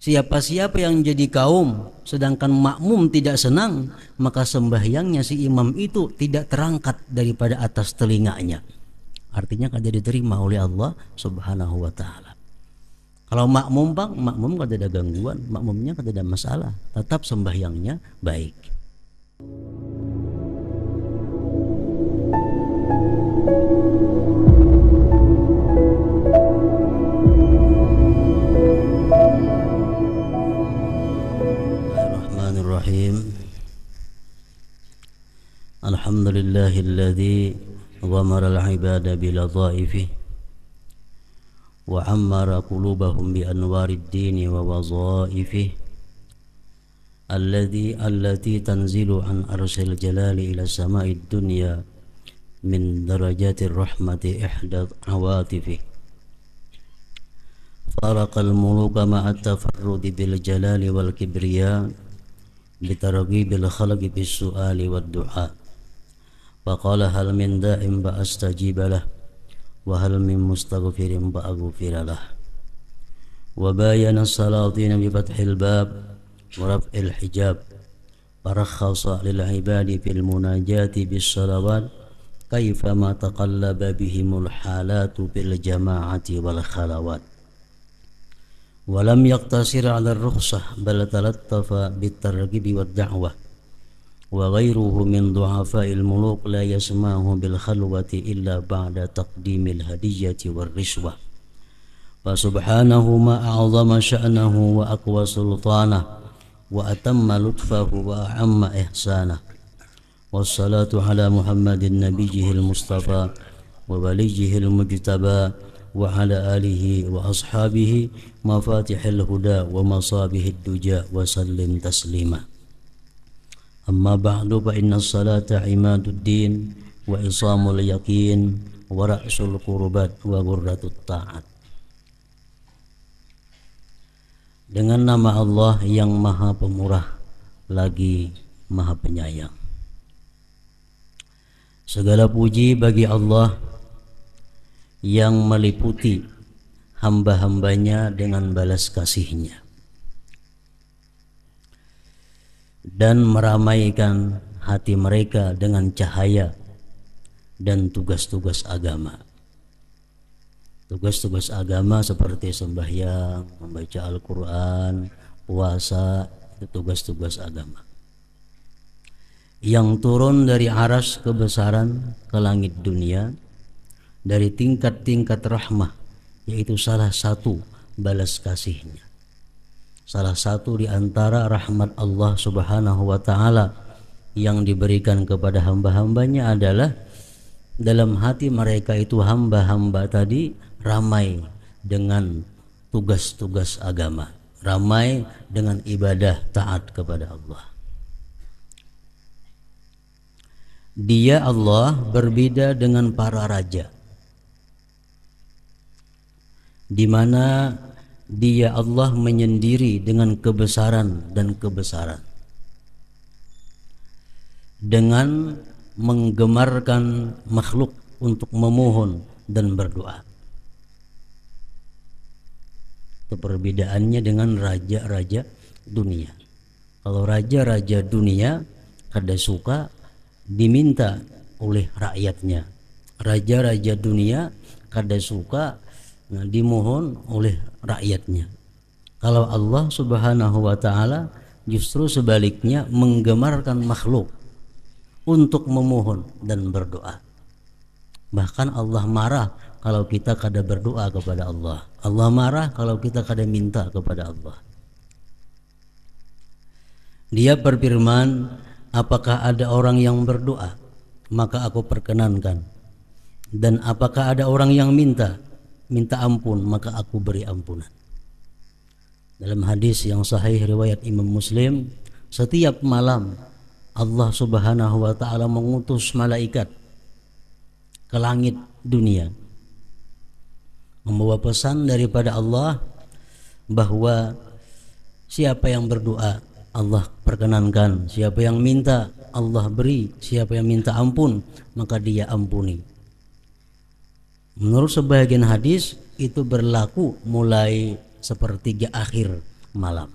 Siapa-siapa yang jadi kaum sedangkan makmum tidak senang, maka sembahyangnya si imam itu tidak terangkat daripada atas telinganya. Artinya kada diterima oleh Allah Subhanahu wa taala. Kalau makmum bang, makmum kada ada gangguan, makmumnya kada ada masalah, tetap sembahyangnya baik. Bismillahirrahmanirrahim. Alhamdulillahilladzi ghamara al-ibada biladhaifih wa ammara qulubahum bi anwarid dini wa wazaifih allati tanzilu an arsil jalali ila sama'id dunya min darajatir rahmati ihda awatifih faraqal muluka ma'at tafarrudi bil jalali wal kibriya bitarghibil khalqi bis su'ali wad du'a faqala hal min da'in ba astajiba lah wa hal min mustaghfirin ba aghfira lah wa bayana salatin bi fathil bab wa raf'il hijab farakhasa lil ibadi fil munajati bis salawat kaifa ma taqallaba bihimul halatu bil jama'ati wal khalawat walam yaqtasir 'ala ar-rukhsah bal talattafa bit-targhib wad-da'wah wa ghairuhu min du'afa'il muluk la yasma'u bil khalwati illa ba'da taqdimil hadiyyati war-rishwah fa subhanahu ma a'zama sya'nahu wa aqwa sultanahu wa atamma lutfahu wa a'amma ihsanahu wassalatu ala muhammadin nabiyyihil mustafa wa waliyyihil mujtaba wa ala alihi wa ashabihi mafatihil huda wa masabihid duja wa sallim taslima amma ba'du fa inna salata imaduddin wa isamul yaqin wa ra'sul qurbat wa ghurratut ta'at. Dengan nama Allah yang maha pemurah lagi maha penyayang. Segala puji bagi Allah yang meliputi hamba-hambanya dengan balas kasihnya dan meramaikan hati mereka dengan cahaya dan tugas-tugas agama. Tugas-tugas agama seperti sembahyang, membaca Al-Quran, puasa, itu tugas-tugas agama yang turun dari aras kebesaran ke langit dunia dari tingkat-tingkat rahmah, yaitu salah satu balas kasihnya. Salah satu di antara rahmat Allah Subhanahu wa ta'ala yang diberikan kepada hamba-hambanya adalah dalam hati mereka itu hamba-hamba tadi ramai dengan tugas-tugas agama, ramai dengan ibadah taat kepada Allah. Dia Allah berbeda dengan para raja, di mana Dia Allah menyendiri dengan kebesaran dan kebesaran, dengan menggemarkan makhluk untuk memohon dan berdoa. Itu perbedaannya dengan raja-raja dunia. Kalau raja-raja dunia kada suka diminta oleh rakyatnya, raja-raja dunia kada suka dimohon oleh rakyatnya. Kalau Allah Subhanahu wa ta'ala justru sebaliknya menggemarkan makhluk untuk memohon dan berdoa. Bahkan Allah marah kalau kita kada berdoa kepada Allah. Allah marah kalau kita kada minta kepada Allah. Dia berfirman, apakah ada orang yang berdoa maka aku perkenankan, dan apakah ada orang yang minta ampun maka aku beri ampunan. Dalam hadis yang sahih riwayat Imam Muslim, setiap malam Allah Subhanahu wa ta'ala mengutus malaikat ke langit dunia membawa pesan daripada Allah bahwa siapa yang berdoa Allah perkenankan, siapa yang minta Allah beri, siapa yang minta ampun maka Dia ampuni. Menurut sebagian hadis itu berlaku mulai sepertiga akhir malam.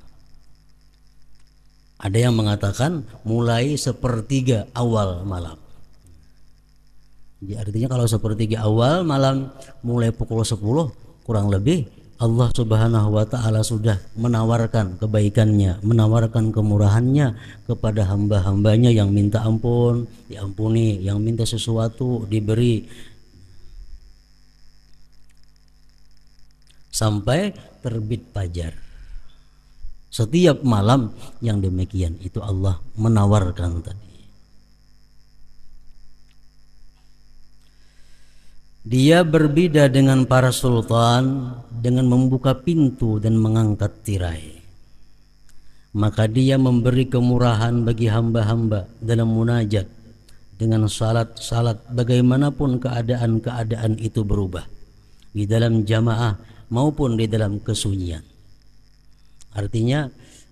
Ada yang mengatakan mulai sepertiga awal malam. Jadi artinya kalau sepertiga awal malam mulai pukul 10 kurang lebih Allah Subhanahu wa taala sudah menawarkan kebaikannya, menawarkan kemurahannya kepada hamba-hambanya yang minta ampun, diampuni, yang minta sesuatu diberi. Sampai terbit fajar. Setiap malam yang demikian itu Allah menawarkan tadi. Dia berbeda dengan para sultan dengan membuka pintu dan mengangkat tirai. Maka dia memberi kemurahan bagi hamba-hamba dalam munajat dengan salat-salat bagaimanapun keadaan-keadaan itu berubah, di dalam jamaah maupun di dalam kesunyian. Artinya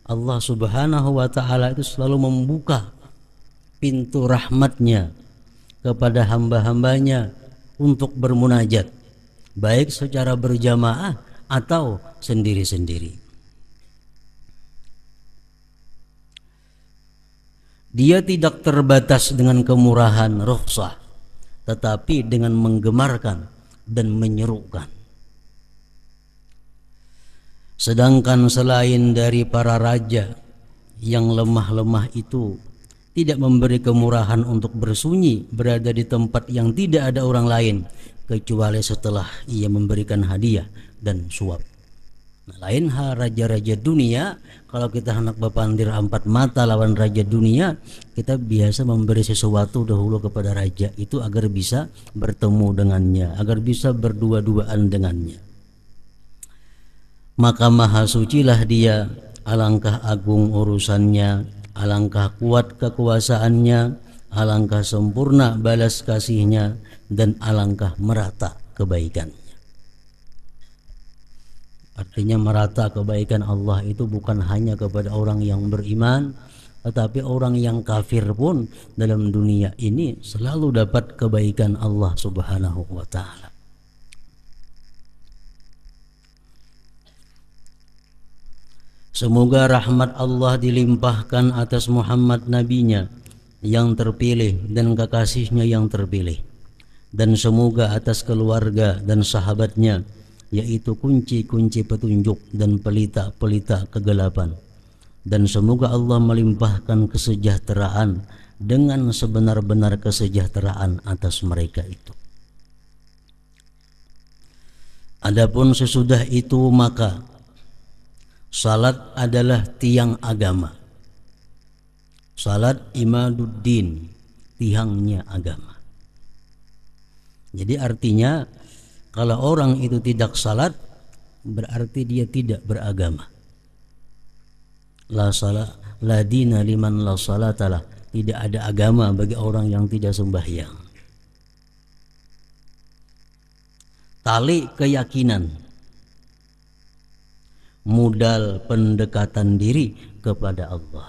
Allah Subhanahu wa ta'ala itu selalu membuka pintu rahmatnya kepada hamba-hambanya untuk bermunajat, baik secara berjamaah atau sendiri-sendiri. Dia tidak terbatas dengan kemurahan rukhsah, tetapi dengan menggemarkan dan menyerukan. Sedangkan selain dari para raja yang lemah-lemah itu tidak memberi kemurahan untuk bersunyi berada di tempat yang tidak ada orang lain kecuali setelah ia memberikan hadiah dan suap. Nah, lain hal raja-raja dunia, kalau kita hendak berpandir empat mata lawan raja dunia, kita biasa memberi sesuatu dahulu kepada raja itu agar bisa bertemu dengannya, agar bisa berdua-duaan dengannya. Maka maha sucilah dia, alangkah agung urusannya, alangkah kuat kekuasaannya, alangkah sempurna balas kasihnya, dan alangkah merata kebaikannya. Artinya merata kebaikan Allah itu bukan hanya kepada orang yang beriman, tetapi orang yang kafir pun dalam dunia ini selalu dapat kebaikan Allah Subhanahu wa ta'ala. Semoga rahmat Allah dilimpahkan atas Muhammad nabinya yang terpilih dan kekasihnya yang terpilih, dan semoga atas keluarga dan sahabatnya, yaitu kunci-kunci petunjuk dan pelita-pelita kegelapan. Dan semoga Allah melimpahkan kesejahteraan dengan sebenar-benar kesejahteraan atas mereka itu. Adapun sesudah itu maka salat adalah tiang agama. Salat imaduddin, tiangnya agama. Jadi artinya kalau orang itu tidak salat berarti dia tidak beragama. La salat, la dina liman la salatalah. Tidak ada agama bagi orang yang tidak sembahyang. Tali keyakinan, modal pendekatan diri kepada Allah,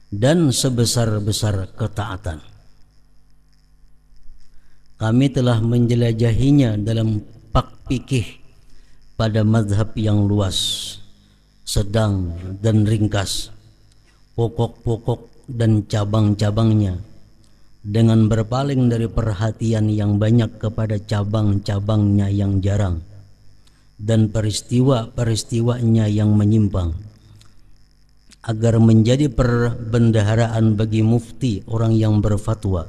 dan sebesar-besar ketaatan. Kami telah menjelajahinya dalam pak fikih pada mazhab yang luas, sedang dan ringkas, pokok-pokok dan cabang-cabangnya, dengan berpaling dari perhatian yang banyak kepada cabang-cabangnya yang jarang dan peristiwa-peristiwanya yang menyimpang, agar menjadi perbendaharaan bagi mufti orang yang berfatwa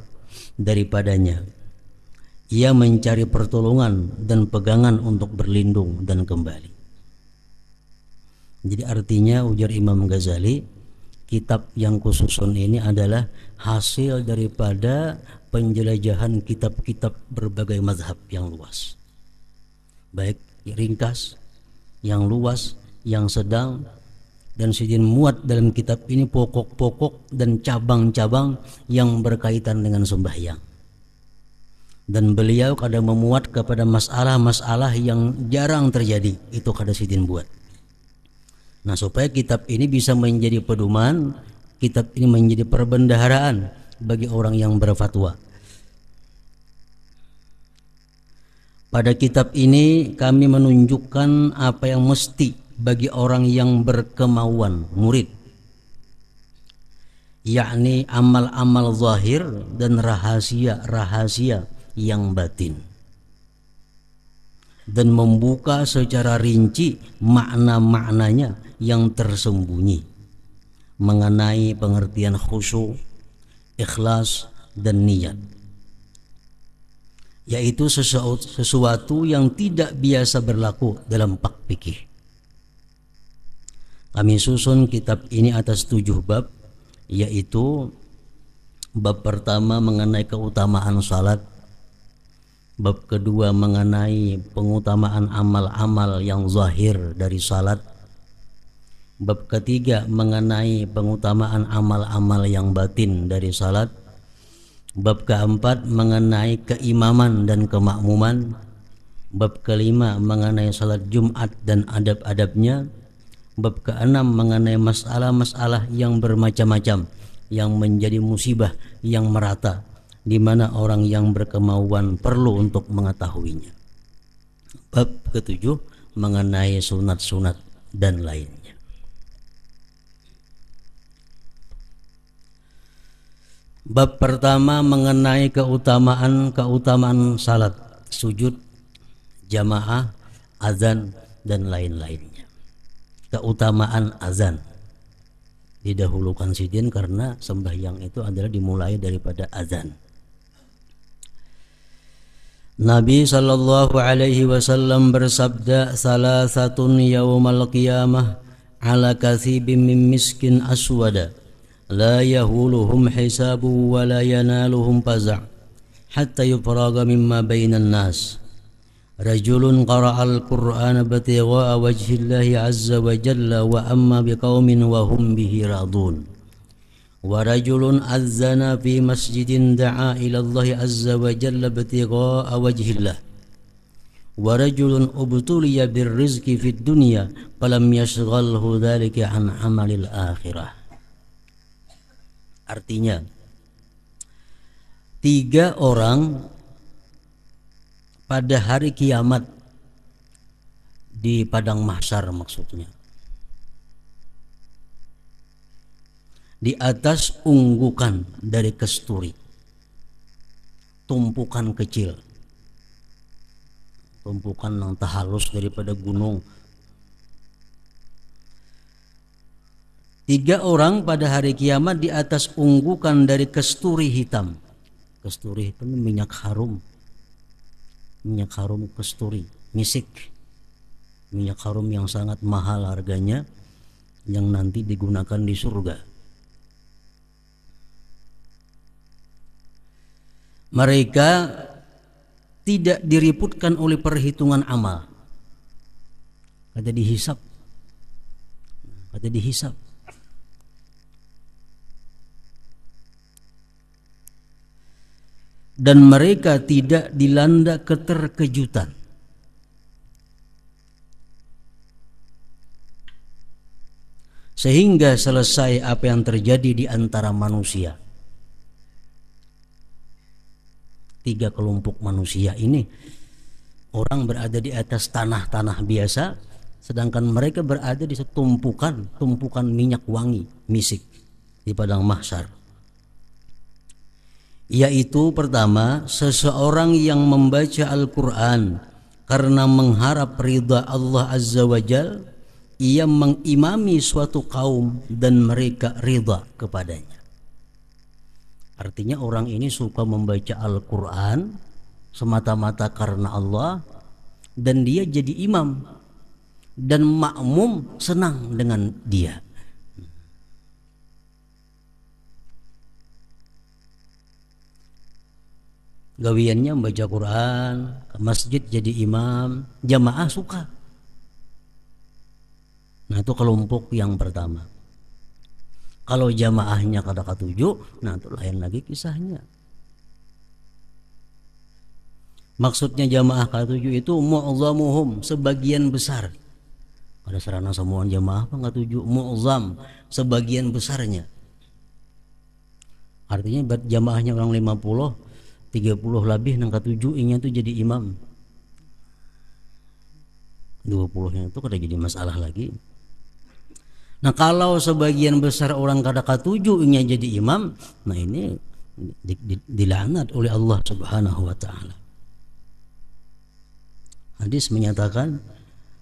daripadanya. Ia mencari pertolongan dan pegangan untuk berlindung dan kembali. Jadi artinya ujar Imam Ghazali, kitab yang kususun ini adalah hasil daripada penjelajahan kitab-kitab berbagai mazhab yang luas, baik ringkas, yang luas, yang sedang, dan Sidin muat dalam kitab ini pokok-pokok dan cabang-cabang yang berkaitan dengan sembahyang. Dan beliau kadang memuat kepada masalah-masalah yang jarang terjadi, itu kada Sidin buat. Nah, supaya kitab ini bisa menjadi pedoman, kitab ini menjadi perbendaharaan bagi orang yang berfatwa. Pada kitab ini kami menunjukkan apa yang mesti bagi orang yang berkemauan murid, yakni amal-amal zahir dan rahasia-rahasia yang batin, dan membuka secara rinci makna-maknanya yang tersembunyi mengenai pengertian khusyuk, ikhlas, dan niat, yaitu sesuatu yang tidak biasa berlaku dalam bab fikih. Kami susun kitab ini atas 7 bab, yaitu bab pertama mengenai keutamaan salat, bab kedua mengenai pengutamaan amal-amal yang zahir dari salat, bab ketiga mengenai pengutamaan amal-amal yang batin dari salat, bab keempat mengenai keimaman dan kemakmuman, bab kelima mengenai salat Jumat dan adab-adabnya, bab keenam mengenai masalah-masalah yang bermacam-macam yang menjadi musibah yang merata, di mana orang yang berkemauan perlu untuk mengetahuinya. Bab ketujuh mengenai sunat-sunat dan lainnya. Bab pertama mengenai keutamaan salat, sujud, jamaah, azan, dan lain-lainnya. Keutamaan azan didahulukan sidin karena sembahyang itu adalah dimulai daripada azan. Nabi sallallahu alaihi wasallam bersabda, "Salasatun yaumal qiyamah ala kathibin min miskin aswada la yahuluhum hisabu wa la yanaluhum faza' hatta yufraga mimma bainan nas. Rajulun qara'al Qur'ana batigha'a wajhillahi azza wa jalla wa amma biqaumin wa hum bihi radun. Wa rajulun azzana fi masjidin da'a ila Allah azza wa jalla batigha'a wajhillah. Wa rajulun ubtuliya birrizqi fid dunya falam yashghalhu dhalika an amalil akhirah." Artinya, 3 orang pada hari kiamat di padang mahsyar, maksudnya di atas unggukan dari kesturi, tumpukan kecil, tumpukan yang halus daripada gunung. 3 orang pada hari kiamat di atas unggukan dari kesturi hitam. Kesturi hitam minyak harum kesturi, misik, minyak harum yang sangat mahal harganya, yang nanti digunakan di surga. Mereka tidak diriputkan oleh perhitungan amal, kata dihisap. Dan mereka tidak dilanda keterkejutan. Sehingga selesai apa yang terjadi di antara manusia. 3 kelompok manusia ini, orang berada di atas tanah-tanah biasa, sedangkan mereka berada di tumpukan minyak wangi, misik, di padang mahsyar. Yaitu pertama, seseorang yang membaca Al-Quran karena mengharap ridha Allah Azza wa Jal, ia mengimami suatu kaum dan mereka ridha kepadanya. Artinya orang ini suka membaca Al-Quran semata-mata karena Allah, dan dia jadi imam, dan makmum senang dengan dia. Gawiannya membaca Quran, ke masjid jadi imam, jamaah suka. Nah, itu kelompok yang pertama. Kalau jamaahnya kada ketujuh, nah itu lain lagi kisahnya. Maksudnya jamaah ketujuh itu mu'zamuhum, sebagian besar. Pada sarana semua jamaah apa ketujuh, mu'zam, sebagian besarnya. Artinya jamaahnya orang 50, 30 lebih nang ketujuh inya itu jadi imam. 20-nya itu kada jadi masalah lagi. Nah kalau sebagian besar orang kada katujunya jadi imam, nah ini dilaknat oleh Allah Subhanahu wa taala. Hadis menyatakan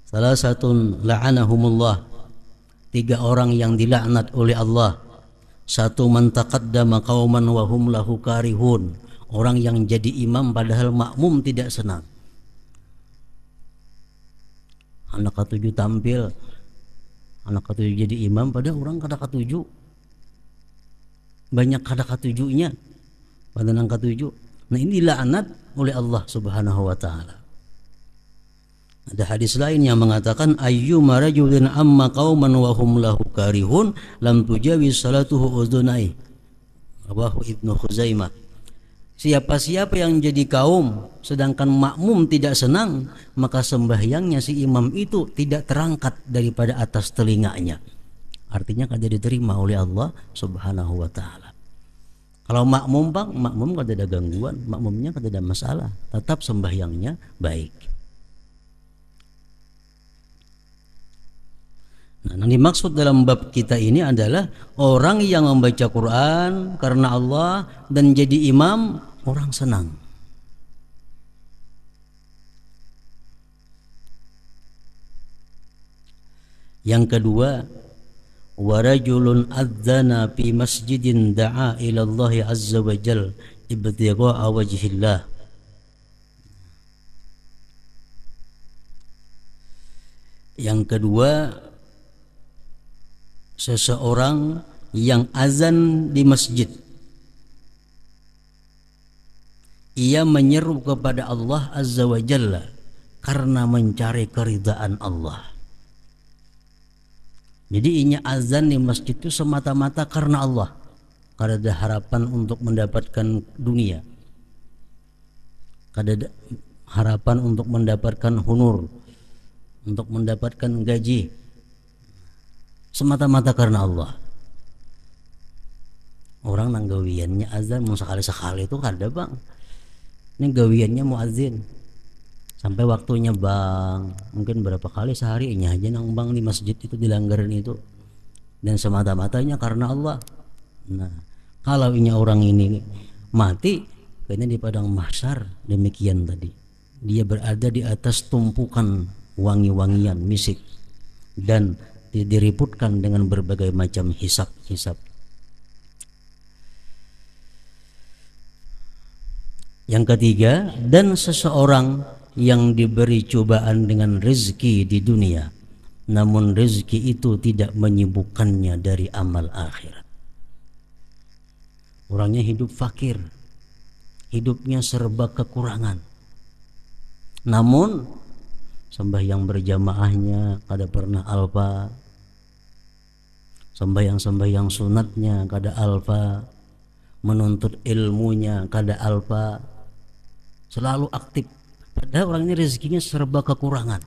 salah satu la'anahumullah, 3 orang yang dilaknat oleh Allah. Satu, man taqaddama qauman wa hum lahu karihun, orang yang jadi imam padahal makmum tidak senang. Anak ketujuh tampil, anak ketujuh jadi imam pada orang kada ketujuh, banyak kada ketujuhnya pada anak ketujuh. Nah ini laknat oleh Allah Subhanahu wa taala. Ada hadis lain yang mengatakan ayyuma rajulin amma qauman wa hum lahu karihun lam tujawiz salatuhu udunai, rawahu Ibnu Khuzaimah. Siapa-siapa yang jadi kaum sedangkan makmum tidak senang, maka sembahyangnya si imam itu tidak terangkat daripada atas telinganya. Artinya kada diterima oleh Allah Subhanahu wa taala. Kalau makmum bang, makmum kada ada gangguan, makmumnya kada ada masalah, tetap sembahyangnya baik. Nah, yang dimaksud dalam bab kita ini adalah orang yang membaca Quran karena Allah dan jadi imam, orang senang. Yang kedua, warajulun adzana fi masjidin da'a ila Allah azza wa jal ibtigha'a wajhillah. Yang kedua, seseorang yang azan di masjid, ia menyeru kepada Allah azza wa jalla karena mencari keridaan Allah. Jadi inya azan di masjid itu semata-mata karena Allah, kada ada harapan untuk mendapatkan dunia, kada ada harapan untuk mendapatkan honor, untuk mendapatkan gaji, semata-mata karena Allah. Orang nang gawiannya azan mau sekali-sekali itu kada bang, ini gawiannya muazin sampai waktunya bang, mungkin berapa kali sehari ini aja nang bang di masjid itu dilanggaran itu, dan semata-matanya karena Allah. Nah kalau ini orang ini mati kayaknya di padang mahsyar demikian tadi, dia berada di atas tumpukan wangi-wangian misik dan diributkan dengan berbagai macam hisab-hisab. Yang ketiga, dan seseorang yang diberi cobaan dengan rezeki di dunia, namun rezeki itu tidak menyibukkannya dari amal akhirat. Orangnya hidup fakir, hidupnya serba kekurangan, namun sembahyang berjamaahnya kada pernah alfa, sembahyang sunatnya kada alfa, menuntut ilmunya kada alfa, selalu aktif. Padahal orang ini rezekinya serba kekurangan.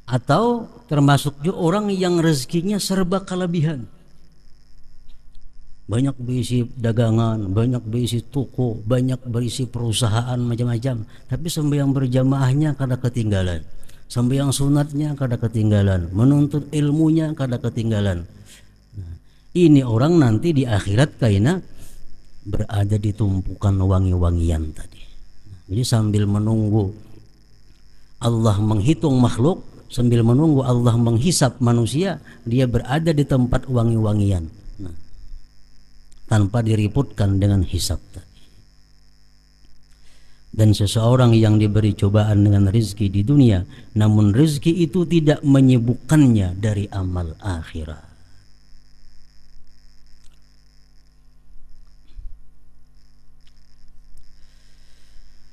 Atau termasuk juga orang yang rezekinya serba kelebihan, banyak berisi dagangan, banyak berisi toko, banyak berisi perusahaan macam-macam, tapi sembahyang berjamaahnya kada ketinggalan, sembahyang sunatnya kada ketinggalan, menuntut ilmunya kada ketinggalan. Ini orang nanti di akhirat kayaknya berada di tumpukan wangi-wangian tadi. Jadi sambil menunggu Allah menghitung makhluk, sambil menunggu Allah menghisap manusia, dia berada di tempat wangi-wangian, tanpa diributkan dengan hisab tadi. Dan seseorang yang diberi cobaan dengan rezeki di dunia, namun rezeki itu tidak menyibukkannya dari amal akhirat.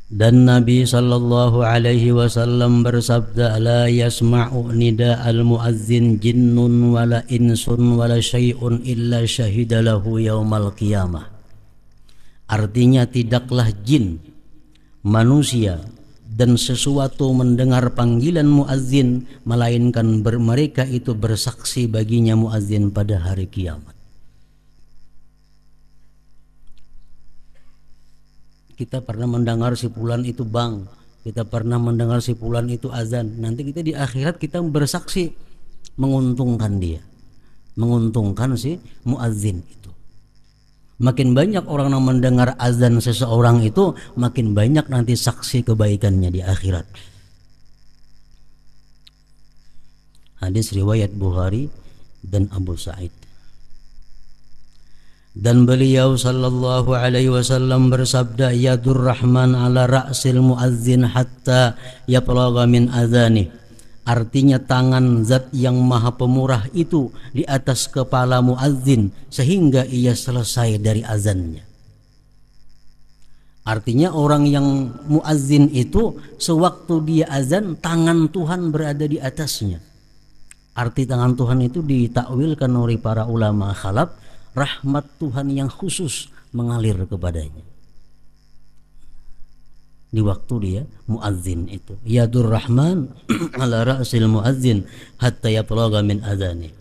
Dan Nabi sallallahu alaihi wasallam bersabda, la yasma'u nida al-muazzin jinnun wala insun wala syai'un illa syahida lahu yaumal qiyamah. Artinya tidaklah jin, manusia dan sesuatu mendengar panggilan muazzin melainkan mereka itu bersaksi baginya muazzin pada hari kiamat. Kita pernah mendengar si fulan itu bang kita pernah mendengar si fulan itu azan, nanti kita di akhirat kita bersaksi menguntungkan dia, menguntungkan si muadzin itu. Makin banyak orang yang mendengar azan seseorang itu, makin banyak nanti saksi kebaikannya di akhirat. Hadis riwayat Bukhari dan Abu Sa'id. Dan beliau sallallahu alaihi wasallam bersabda, yadur rahman ala ra'sil muazzin hatta yaplagha min adzanih. Artinya tangan zat yang maha pemurah itu di atas kepala muazzin sehingga ia selesai dari azannya. Artinya orang yang muazzin itu sewaktu dia azan, tangan Tuhan berada di atasnya. Arti tangan Tuhan itu ditakwilkan oleh para ulama khalaf, rahmat Tuhan yang khusus mengalir kepadanya di waktu dia muazzin itu. Yadur rahman ala ra'sil muazzin hatta yaplagha min adzanih.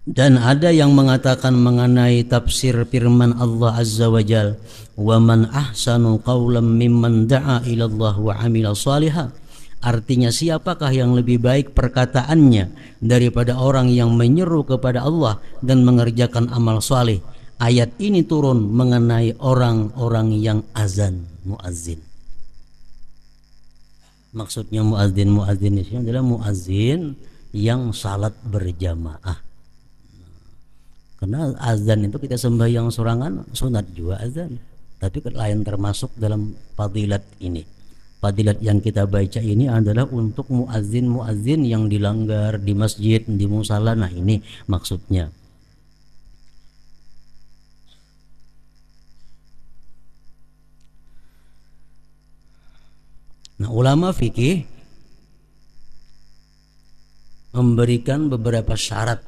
Dan ada yang mengatakan mengenai tafsir firman Allah Azza wa Jal, wa man ahsanu qawlan mimman da'a ila Allah wa amila salihah. Artinya siapakah yang lebih baik perkataannya daripada orang yang menyeru kepada Allah dan mengerjakan amal saleh. Ayat ini turun mengenai orang-orang yang azan, muazzin. Maksudnya muazzin ini adalah muazzin yang salat berjamaah. Karena azan itu kita sembahyang sorangan, sunat juga azan. Tapi lain termasuk dalam fadilat ini. Fadilat yang kita baca ini adalah untuk muazzin yang dilanggar di masjid, di musala. Nah ini maksudnya. Nah, ulama fikih memberikan beberapa syarat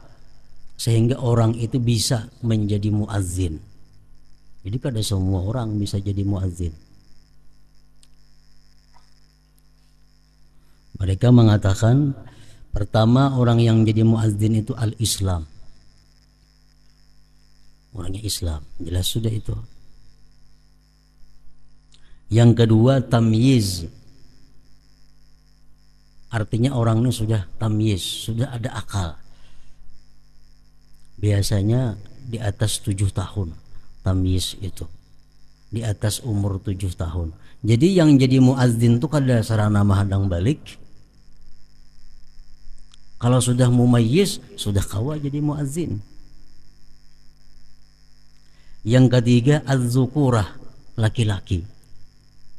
sehingga orang itu bisa menjadi muazzin. Jadi kada semua orang bisa jadi muazzin. Mereka mengatakan pertama, orang yang jadi muazzin itu al-Islam. Orangnya Islam, jelas sudah itu. Yang kedua tamyiz. Artinya orang ini sudah tamyiz, sudah ada akal. Biasanya di atas 7 tahun tamyiz itu. Di atas umur 7 tahun. Jadi yang jadi muazzin itu kada sarana mahadang balik. Kalau sudah mumayyiz, sudah kawa jadi muazzin. Yang ketiga az-zukurah, laki-laki.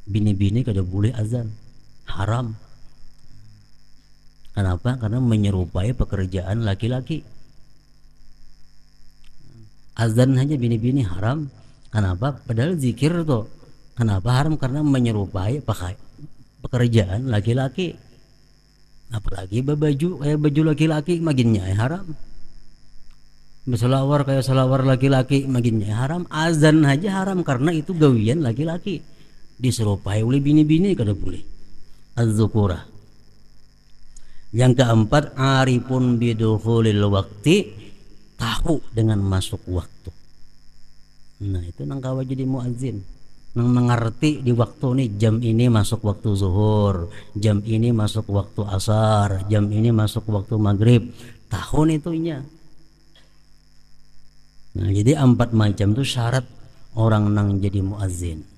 Bini-bini kada boleh azan, haram. Kenapa? Karena menyerupai pekerjaan laki-laki. Azan hanya bini-bini haram. Kenapa? Padahal zikir tuh. Kenapa haram? Karena menyerupai pekerjaan laki-laki. Apalagi baju kayak baju laki-laki maginnya haram. Selawar kayak selawar laki-laki maginnya haram. Azan aja haram karena itu gawian laki-laki. Diserupai oleh bini-bini kada boleh. Az-zukurah. Yang keempat, arifun bidukhulil waqti, tahu dengan masuk waktu. Nah itu nang kawa jadi muazzin, nang mengerti di waktu nih, jam ini masuk waktu zuhur, jam ini masuk waktu asar, jam ini masuk waktu maghrib, tahu itunya. Nah jadi 4 macam itu syarat orang nang jadi muazzin.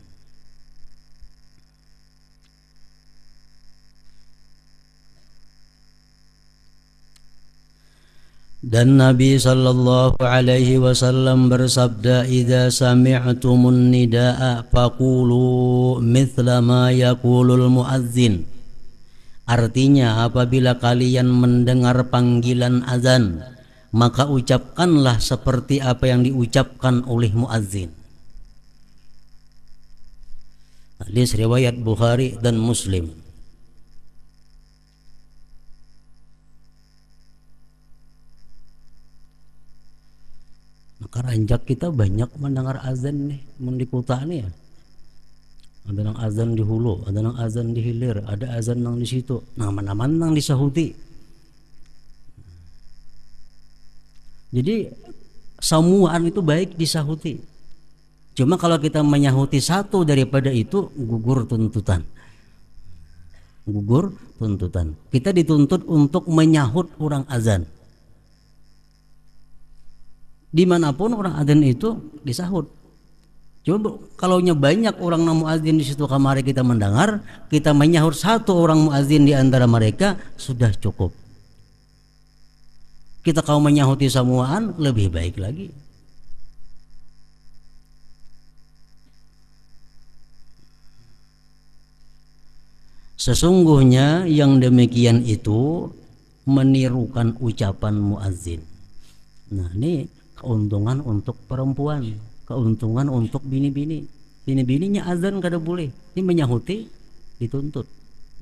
Dan Nabi sallallahu alaihi wasallam bersabda, idza sami'tumun nidaa faqulu mithla ma yaqulul muazzin. Artinya apabila kalian mendengar panggilan azan, maka ucapkanlah seperti apa yang diucapkan oleh muazzin. Hadis riwayat Bukhari dan Muslim. Maka ranjak kita banyak mendengar azan nih, di kota nih ya. Ada nang azan di Hulu, ada nang azan di Hilir, ada azan nang di situ. Nama-nama nang disahuti. Jadi samuan itu baik disahuti. Cuma kalau kita menyahuti satu daripada itu, gugur tuntutan. Gugur tuntutan. Kita dituntut untuk menyahut orang azan. Dimanapun orang azan itu disahut. Coba kalau banyak orang muadzin di situ kamari kita mendengar, kita menyahut satu orang muadzin di antara mereka sudah cukup. Kita kalau menyahuti semuaan lebih baik lagi. Sesungguhnya yang demikian itu menirukan ucapan muadzin. Nah, ini keuntungan untuk perempuan, keuntungan untuk bini-bini. Bini-bininya azan kada boleh. Ini menyahuti dituntut.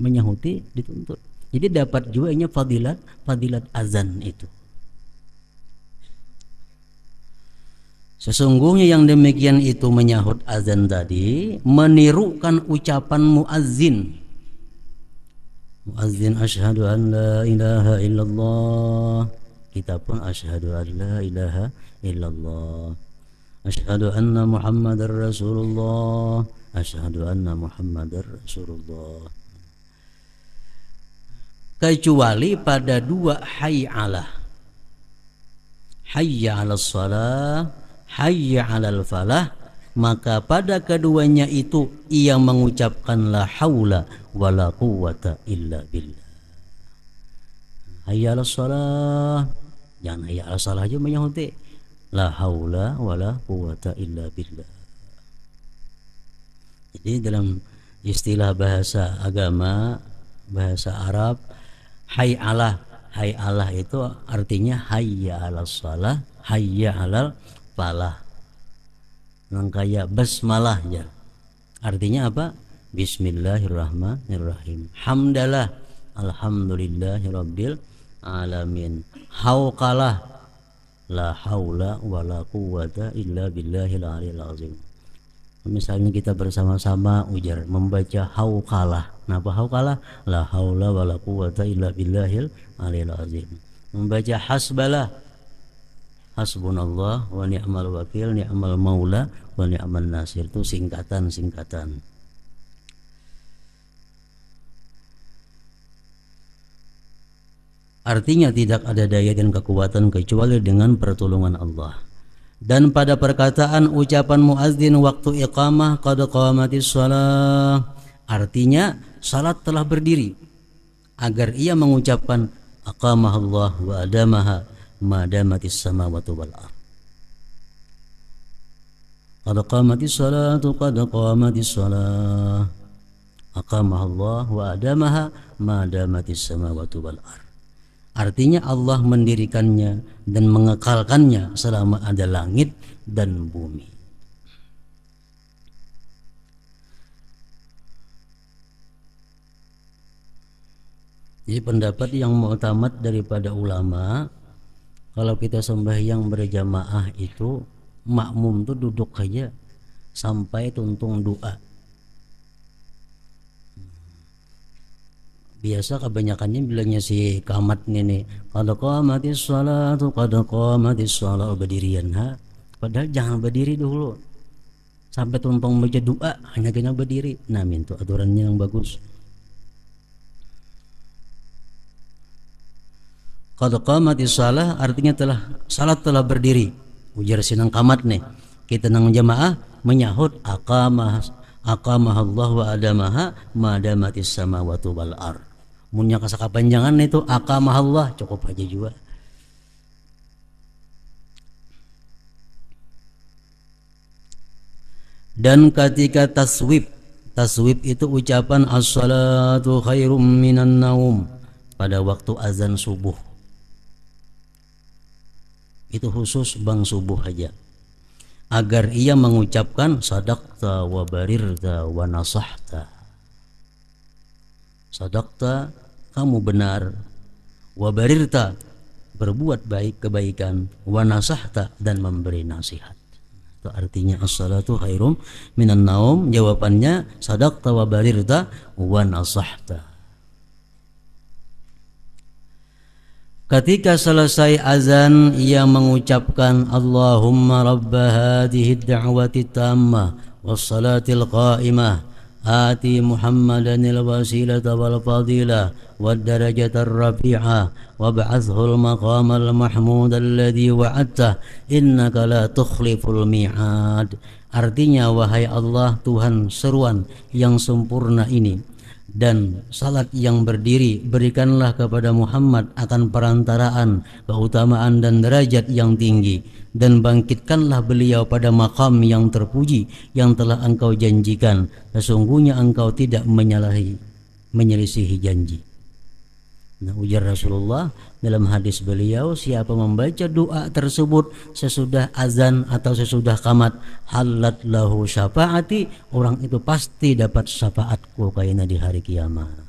Menyahuti dituntut. Jadi dapat juga ini fadilat azan itu. Sesungguhnya yang demikian itu menyahut azan tadi menirukan ucapan muadzin. Muadzin asyhadu an la ilaha illallah. Kita pun asyhadu an la ilaha illallah. Asyhadu anna Muhammadar Rasulullah. Asyhadu anna Muhammadar Rasulullah. Kecuali pada dua hayyalah. Hayya 'alas shalah, hayya 'alal falah, maka pada keduanya itu ia mengucapkan la haula wala quwwata illa billah. Hayya 'alas shalah, jangan hayya 'alas shalah aja menyahuti la haula wala quwwata illa billah. Jadi dalam istilah bahasa agama, bahasa Arab, hay'alah itu artinya hayya 'alas shalah, hayya 'alal falah. Kayak basmalah ya. Artinya apa? Bismillahirrahmanirrahim. Hamdalah, alhamdulillahirabbil alamin. Hauqalah, la haula wala quwwata illa billahil aliyil azim. Misalnya kita bersama-sama ujar membaca hauqalah. Kenapa hauqalah? La haula wala quwwata illa billahil aliyil azim. Membaca hasbalah, hasbunallah wa ni'mal wakil, ni'mal maula wa ni'mal nasir. Itu singkatan-singkatan. Artinya tidak ada daya dan kekuatan kecuali dengan pertolongan Allah. Dan pada perkataan ucapan muadzin waktu iqamah qad qamatis shalah, artinya salat telah berdiri, agar ia mengucapkan aqamahullah wa adamaha madamatis samawati wal ardh. Qad qamatis salatu qad qamatis salah, aqamahullah wa adamaha madamatis samawati wal ardh. Artinya Allah mendirikannya dan mengekalkannya selama ada langit dan bumi. Jadi pendapat yang mu'tamad daripada ulama, kalau kita sembahyang berjamaah itu makmum tuh duduk aja sampai tuntung doa. Biasa kebanyakannya bilangnya si kamat ini qad qamatis shalatu qad qamatis shalah, berdirian ha. Padahal jangan berdiri dulu sampai tuntung baca doa, hanya kena berdiri. Nah, itu aturannya yang bagus. Qad qamatis shalah artinya salat telah berdiri. Ujar sinang kamat nih. Kita nang jamaah menyahut aqamah Allah wa adamaha madamatis samawati wal ardh. Munya kasakapanjangan itu aqamah Allah cukup aja juga. Dan ketika taswib itu ucapan as-salatu khairum minan naum pada waktu azan subuh. Itu khusus bang subuh aja. Agar ia mengucapkan sadaqta wa barirta wa nasahta. Sadaqta, kamu benar, wa barirta, berbuat baik kebaikan, wa nasahta, dan memberi nasihat. Itu artinya as-salatu khairum minan naum. Jawabannya sadaqta wa barirta wa nasahta. Ketika selesai azan, ia mengucapkan Allahumma rabba hadhihi ad-da'wati tammah was-salatil qa'imah آتي محمدا الوسيلة والفضيلة والدرجة الرفيعة وابعثه المقام المحمود الذي وعدته إنك لا تخلف الميعاد. Artinya, wahai Allah Tuhan seruan yang sempurna ini dan salat yang berdiri, berikanlah kepada Muhammad akan perantaraan, keutamaan dan derajat yang tinggi, dan bangkitkanlah beliau pada makam yang terpuji yang telah engkau janjikan. Sesungguhnya engkau tidak menyelisihi janji. Nah, ujar Rasulullah dalam hadis beliau, siapa membaca doa tersebut sesudah azan atau sesudah qamat, halat lahu syafaati, orang itu pasti dapat syafaatku kaina di hari kiamat.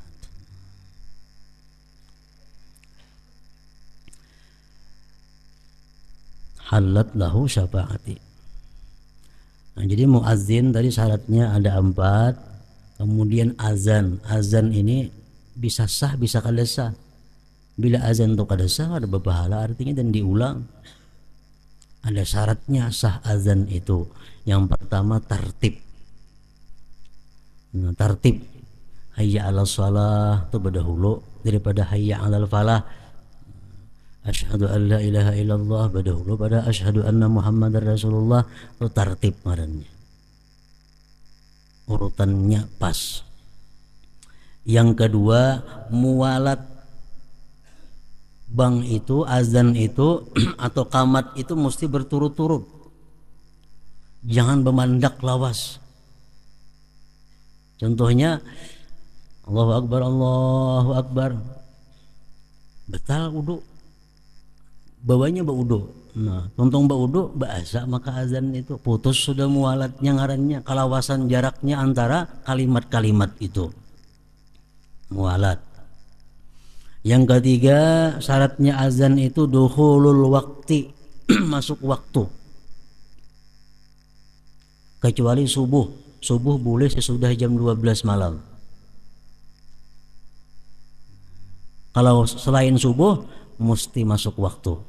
Halat lahu syafaati. Nah, jadi muazzin tadi syaratnya ada 4. Kemudian azan ini bisa sah bisa kada sah. Bila azan itu kada sah ada berpahala artinya dan diulang. Ada syaratnya sah azan itu. Yang pertama tartib. Nah, tartib hayya 'alas shalah itu berdahulu daripada hayya 'alal falah. Asyhadu an la ilaha illallah berdahulu pada asyhadu anna Muhammadar Rasulullah. Itu tartib ngarannya. Urutannya pas. Yang kedua muwalat. Bang itu azan itu atau qamat itu mesti berturut-turut. Jangan bemandak lawas. Contohnya Allahu Akbar, Allahu Akbar. Betal wudu. Bawanya baudu. Nah, tontong baudu bahasa maka azan itu putus sudah mualatnya ngarannya, kalawasan jaraknya antara kalimat-kalimat itu. Mualat. Yang ketiga syaratnya azan itu dukhulul waqti, masuk waktu. Kecuali subuh. Subuh boleh sesudah jam 12 malam. Kalau selain subuh mesti masuk waktu.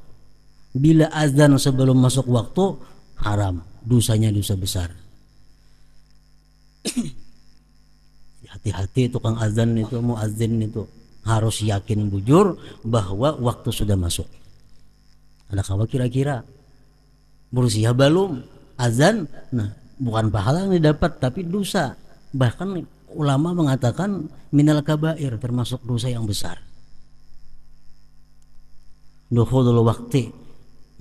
Bila azan sebelum masuk waktu haram, dosanya dosa besar. Hati-hati tukang azan itu, muazzin itu harus yakin bujur bahwa waktu sudah masuk. Ada kawa kira-kira berusia belum azan, nah bukan pahala yang didapat tapi dosa. Bahkan ulama mengatakan minal kabair, termasuk dosa yang besar. Dukhulul waqti,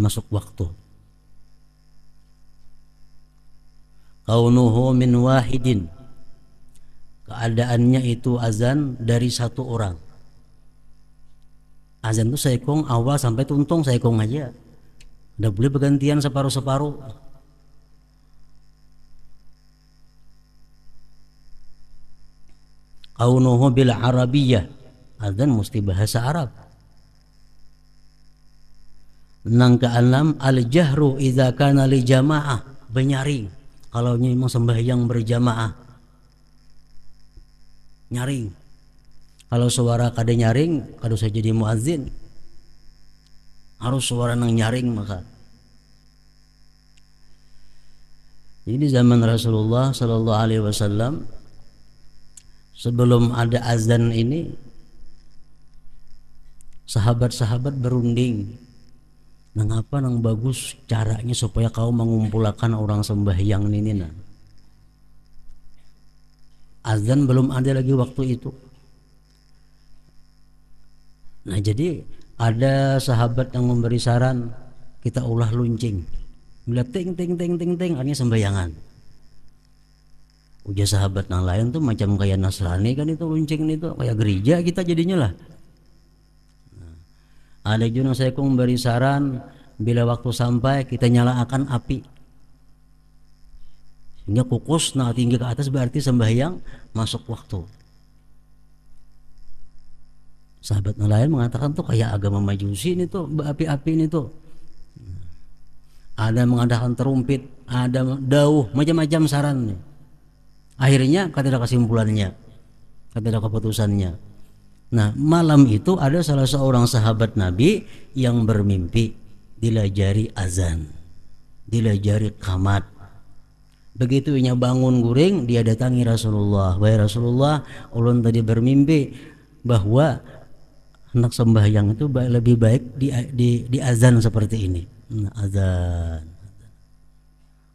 masuk waktu. Kaunuhu min wahidin, keadaannya itu azan dari satu orang. Azan itu saikong awal sampai tuntung saikong aja. Udah boleh bergantian separuh-separuh. Kaunuhu bil arabiyyah, azan mesti bahasa Arab. Nang keenam al-jahru idza kana li jamaah, benyaring. Kalau memang sembahyang berjamaah nyaring. Kalau suara kada nyaring, kada usah jadi muazzin. Harus suara nang nyaring maka. Jadi zaman Rasulullah sallallahu alaihi wasallam sebelum ada azan ini sahabat-sahabat berunding. Nang apa nang bagus caranya supaya kau mengumpulkan orang sembahyang ini nah. Azan belum ada lagi waktu itu. Nah jadi ada sahabat yang memberi saran kita ulah luncing. Bila ting ting ting ting ting artinya sembayangan. Ujar sahabat yang lain tuh macam kayak Nasrani kan itu luncing itu kayak gereja kita jadinya lah. Nah, ada juga yang saya memberi saran bila waktu sampai kita nyalakan api. Sehingga kukus nah tinggi ke atas berarti sembahyang masuk waktu. Sahabat yang lain mengatakan tuh kayak agama Majusi ini tuh api-api ini tuh. Ada mengadakan terumpit, ada dauh, macam-macam saran nih. Akhirnya kata kesimpulannya, kata keputusannya. Nah, malam itu ada salah seorang sahabat Nabi yang bermimpi dilajari azan, dilajari qamat. Begitu ia bangun guring, dia datangi Rasulullah. Wahai Rasulullah, ulun tadi bermimpi bahwa hendak sembahyang itu lebih baik di azan seperti ini. Nah, azan.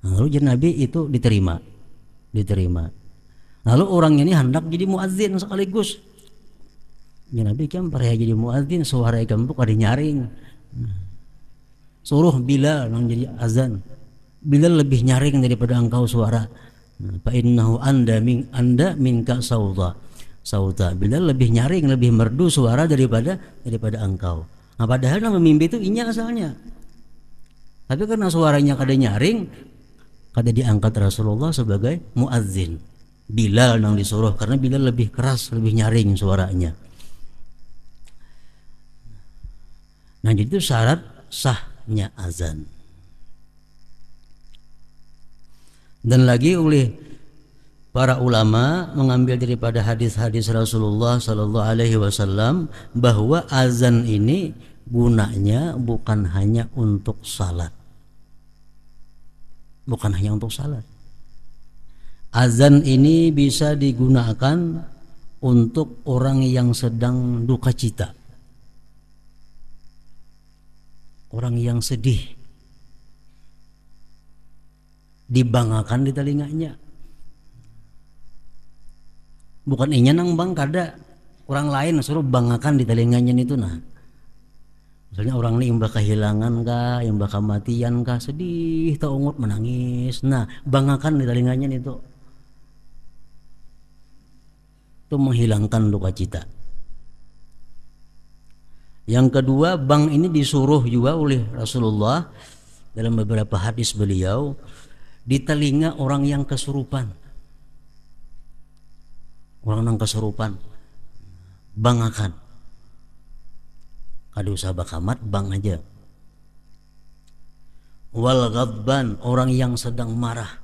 Lalu Nabi itu diterima. Lalu orang ini hendak jadi muadzin sekaligus. Nabi kan pernah jadi muadzin, suara kamu kada nyaring. Suruh Bilal yang jadi azan. Bilal lebih nyaring daripada engkau suara. Fa innahu anda minka sauta. Bilal lebih nyaring, lebih merdu suara daripada engkau. Nah, padahal nama mimpi itu inya asalnya. Tapi karena suaranya kada nyaring, kada diangkat Rasulullah sebagai muadzin. Bilal yang disuruh karena Bilal lebih keras, lebih nyaring suaranya. Nah, jadi itu syarat sahnya azan. Dan lagi oleh para ulama mengambil daripada hadis-hadis Rasulullah sallallahu alaihi wasallam bahwa azan ini gunanya bukan hanya untuk salat. Bukan hanya untuk salat. Azan ini bisa digunakan untuk orang yang sedang duka cita. Orang yang sedih, dibanggakan di telinganya. Bukan inya nang bang kada, orang lain suruh banggakan di telinganya itu. Nah, misalnya orang ini imbah kehilangan kah, imbah kematian kah, sedih, taungut menangis. Nah, banggakan di telinganya itu menghilangkan duka cita. Yang kedua, bang ini disuruh juga oleh Rasulullah dalam beberapa hadis beliau di telinga orang yang kesurupan. Orang yang kesurupan, bangakan. Kada usah bakamat, bang aja. Wal ghadban, orang yang sedang marah.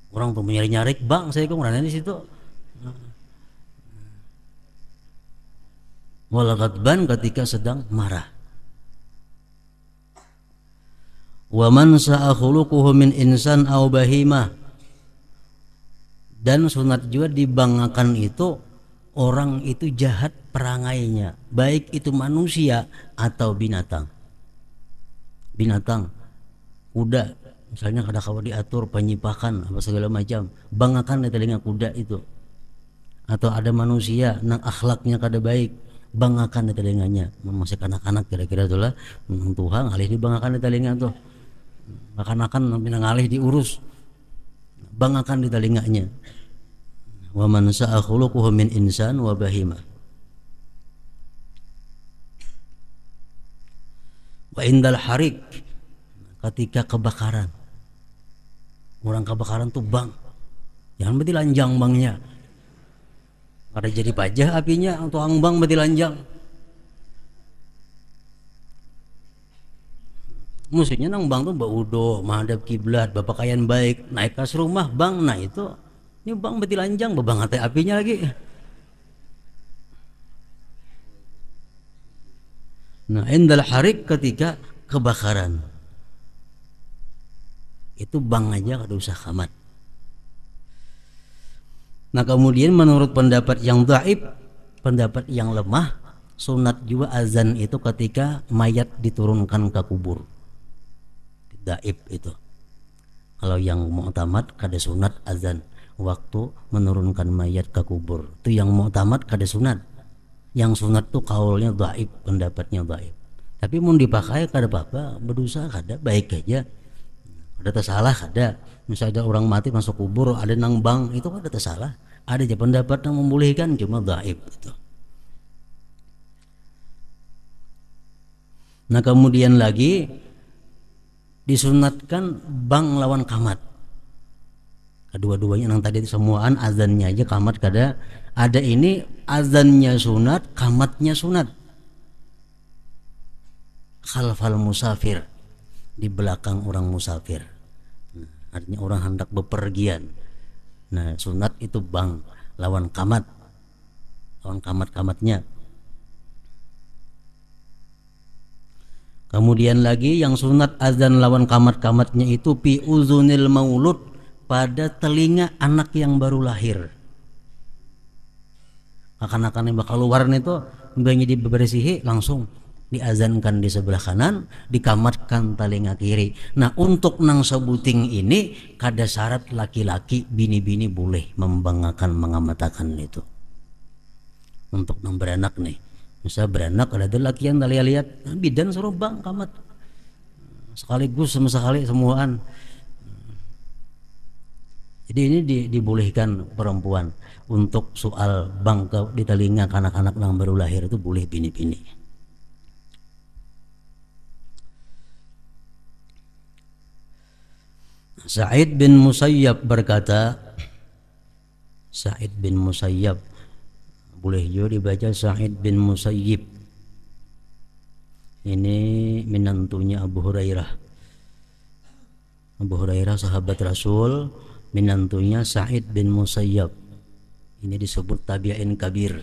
Orang tuh nyari-nyari, bang saya kok di situ. Wal ghadban, ketika sedang marah. Wa man sa'a khuluquhu min insan aw bahimah. Dan sunat juga dibanggakan itu orang itu jahat perangainya, baik itu manusia atau binatang. Binatang, kuda misalnya kada kawa diatur penyipakan apa segala macam, banggakan di telinga kuda itu. Atau ada manusia nang akhlaknya kada baik, banggakan di telinganya. Masih kanak-kanak kira-kira itulah Tuhan alih dibanggakan di telinga tuh. Akan-akan minang alih diurus, banggakan di telinganya. Wa man sa'a khuluquhu min insan wa bahima. Wa indal harik, ketika kebakaran. Orang kebakaran tuh bang, jangan berarti lanjang bangnya. Kada jadi pajah apinya, tuang bang berarti lanjang. Musiknya nang bang tuh baudo, menghadap kiblat, bapakaian baik, naik kas rumah bang, nah itu ini bang beti lanjang, bebangat apinya lagi. Nah, indal harik, ketika kebakaran, itu bang aja kada usah kamat. Nah, kemudian menurut pendapat yang dhaif, pendapat yang lemah, sunat juga azan itu ketika mayat diturunkan ke kubur. Dhaif itu. Kalau yang mu'tamad kada sunat azan waktu menurunkan mayat ke kubur. Itu yang mu'tamad kada sunat. Yang sunat tuh kaulnya dhaif, pendapatnya dhaif. Tapi mau dipakai kada apa-apa, berdosa kada, baik aja. Ada tersalah kada. Misalnya ada orang mati masuk kubur, ada nang bang, itu kada tersalah. Ada aja pendapat yang membolehkan, cuma dhaif itu. Nah, kemudian lagi disunatkan bang lawan kamat. Kedua-duanya yang tadi semuaan azannya aja, kamat kada. Ada ini azannya sunat, kamatnya sunat. Khalfal musafir, di belakang orang musafir. Nah, artinya orang hendak bepergian. Nah, sunat itu bang lawan kamat. lawan kamat-kamatnya. Kemudian lagi yang sunat azan lawan kamat-kamatnya itu fi uzunil maulud, pada telinga anak yang baru lahir. Akan-akan yang bakal keluar itu mbaknya dibersihi langsung diazankan di sebelah kanan, dikamatkan telinga kiri. Nah untuk nang sebuting ini kada syarat laki-laki, bini-bini boleh membanggakan mengamatakan itu. Untuk nang beranak nih, misal beranak ada laki yang lihat bidan suruh bang kamat sekaligus sama sekali semuaan. Jadi ini dibolehkan perempuan untuk soal bang di telinga anak-anak yang baru lahir itu boleh bini-bini. Sa'id bin Musayyab berkata, Sa'id bin Musayyab, boleh juga dibaca Sa'id bin Musayyib. Ini menantunya Abu Hurairah. Abu Hurairah sahabat Rasul, menantunya Sa'id bin Musayyab. Ini disebut tabi'in kabir.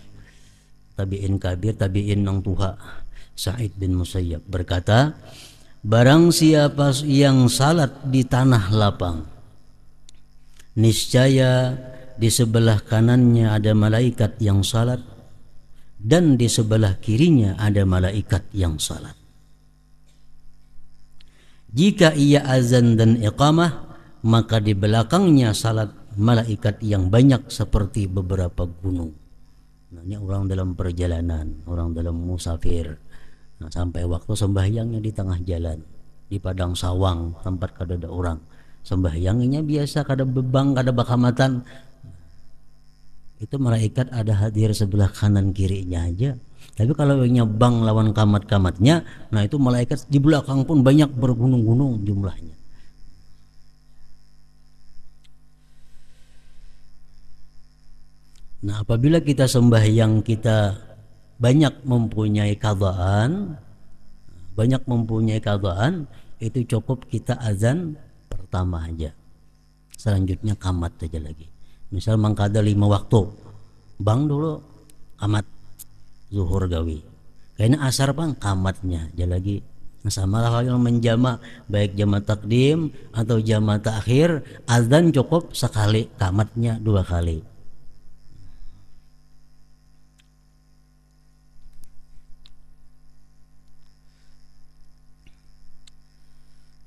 Tabi'in kabir, tabi'in nang tuha. Sa'id bin Musayyab berkata, barang siapa yang salat di tanah lapang, niscaya di sebelah kanannya ada malaikat yang salat dan di sebelah kirinya ada malaikat yang salat. Jika ia azan dan iqamah, maka di belakangnya salat malaikat yang banyak seperti beberapa gunung. Nah, ini orang dalam perjalanan, orang dalam musafir. Nah, sampai waktu sembahyangnya di tengah jalan, di padang sawang tempat kada ada orang, sembahyangnya biasa kada bebang kada bakamatan, itu malaikat ada hadir sebelah kanan kirinya aja. Tapi kalau nyabang lawan kamat-kamatnya, nah itu malaikat di belakang pun banyak bergunung-gunung jumlahnya. Nah apabila kita sembahyang kita banyak mempunyai qadaan, itu cukup kita azan pertama aja, selanjutnya kamat aja lagi. Misal mangkada 5 waktu, bang dulu kamat zuhur gawi, kayaknya asar bang kamatnya aja lagi. Nah, sama lah yang menjama, baik jama takdim atau jama takhir, azan cukup sekali, kamatnya 2 kali.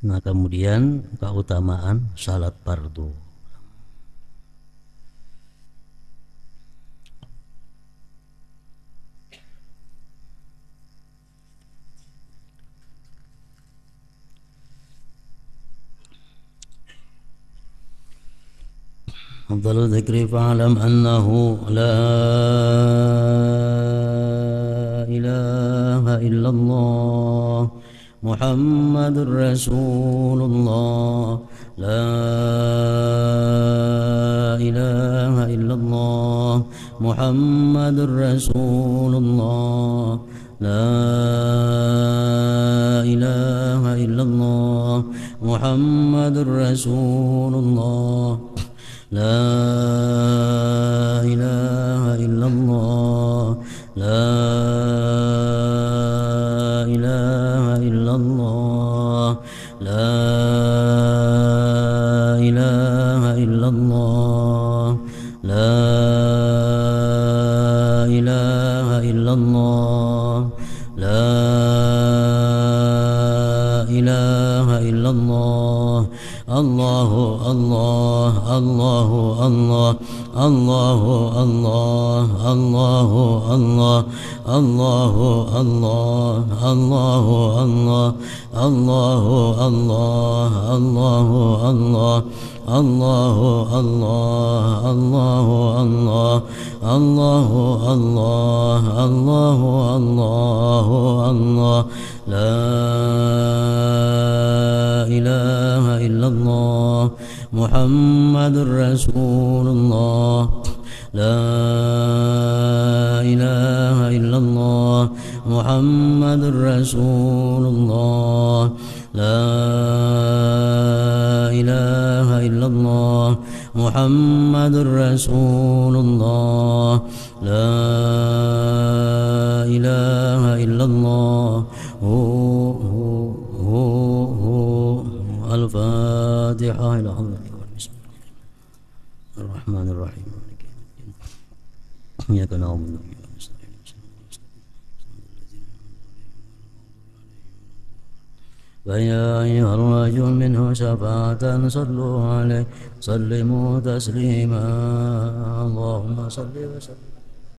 Nah kemudian keutamaan salat fardu. Afdalu dzikri fa'lam annahu la ilaha illallah Muhammadur Rasulullah, la ilaha illallah Muhammadur Rasulullah, la ilaha illallah Muhammadur Rasulullah, la ilaha illallah, la ilaha illallah, la ilaha illallah, la ilaha illallah, la ilaha illallah. Allahu Allah, Allahu Allah, Allahu Allah, Allahu Allah, Allahu Allah, Allahu Allah, Allahu Allah, Allahu Allah, Allahu Allah, Allahu Allah, Allahu Allah, Allahu Allahu Allah, la ilaha illallah Muhammadur Rasulullah, la ilaha illallah Muhammadur Rasulullah, la ilaha illallah Muhammadur Rasulullah, la الله الفاتحة إلى حضرة بسم الله الرحمن الرحيم مالك يوم الدين إياك نعبد وإياك نستعين فيا أيها الرجل منه شفاعة صلوا عليه سلموا تسليما اللهم صل وسلم